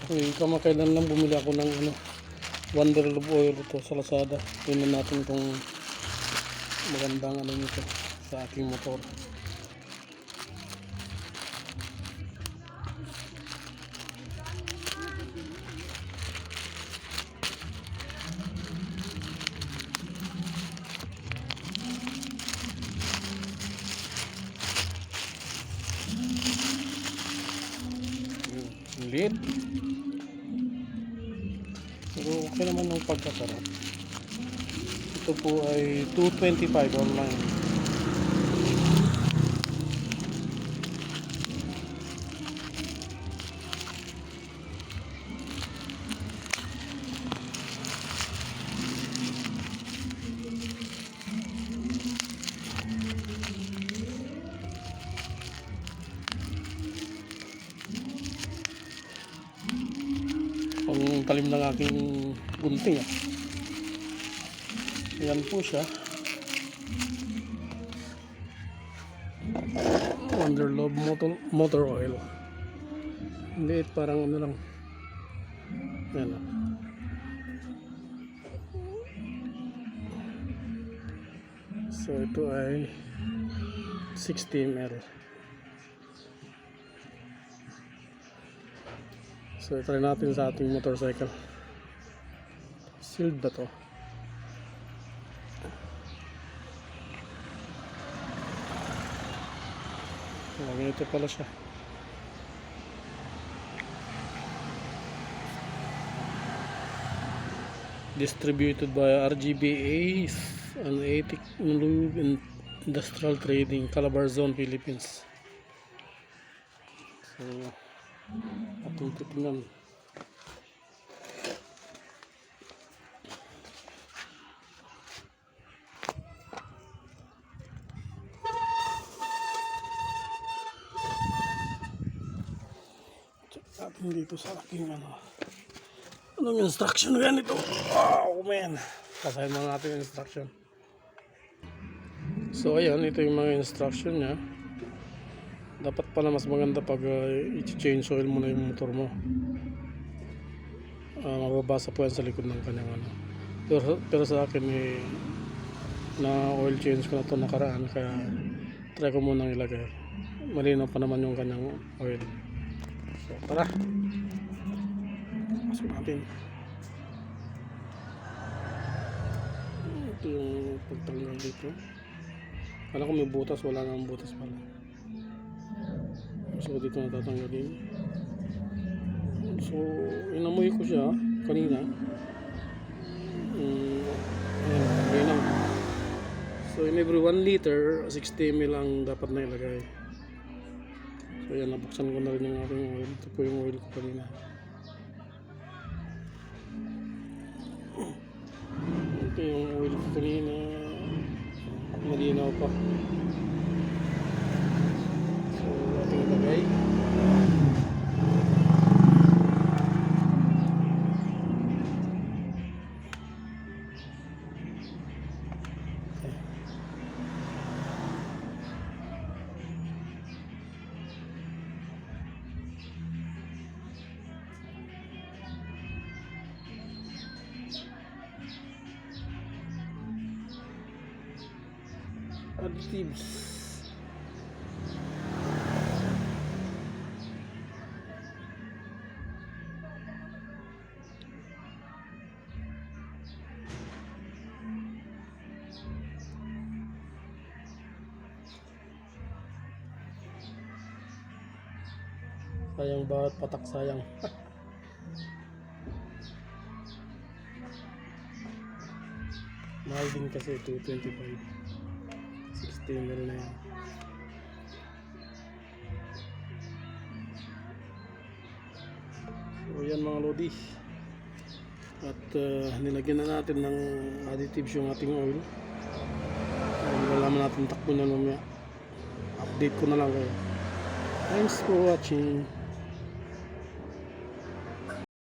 Okay, kamakailan lang bumili ako ng Wonder Love oil ito sa Lazada. Tingnan natin kung magandang nito sa aking motor. Liit. Pero okay naman ng pagkasarap. Ito po ay $2.25 online. Ang talim ng aking gunting. Ayan po siya. Wonder Love motor oil. Liit, parang lang. Ayan o. So ito ay 60 ml. So try natin sa ating motorcycle. Sealed ba to? Ganito pala siya. Distributed by RGBA and Ethic Lube Industrial Trading, Calabarzon, Philippines. So ating titingnan. Ating dito sa aking anong instruction ganito. Wow man, kasahin mo natin yung instruction. So ayan, ito yung mga instruction nya. Dapat pala mas maganda pag i-change oil mo na yung motor mo. Mababasa po yan sa likod ng kanyang pero sa akin na oil change ko na ito nakaraan, kaya try ko munang ilagay. Malinaw pa naman yung kanyang oil. So tara, pasok natin. Ito yung pagtanggal dito. Kala ko may butas, wala namang butas pala. So dito natatanggalin. So inamoy ko siya kanina. Ayan lang. So in every 1 liter 60 ml ang dapat na ilagay. So yan, nabuksan ko na rin yung aking oil. Ito po yung oil ko kanina. Ito yung oil ko kanina. Malinaw pa. So ating ilagay. Additives. Sayang bawat patak, sayang. Mahal din kasi 225. 60 ml na yan. So yan mga lodi. At nilagyan na natin ng additives yung ating oil. Wala man natin takbo na mamaya. Update ko na lang kayo. Thanks for watching.